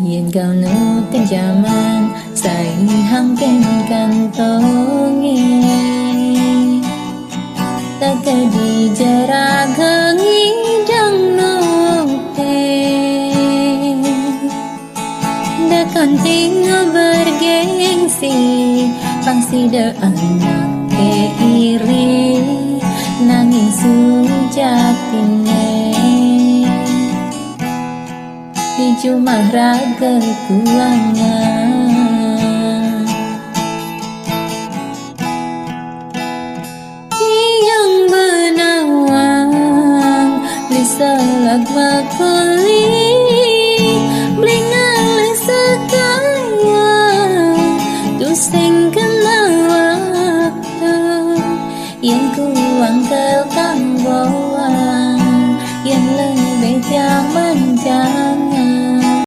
Yen kau nu kenjaman sai hangken kantongi tak di jaragangi dang nute dekan tinggal bergengsi pangsida anak ke iri nanging sujatine di cuma raga kuangan yang benawang bisa lagu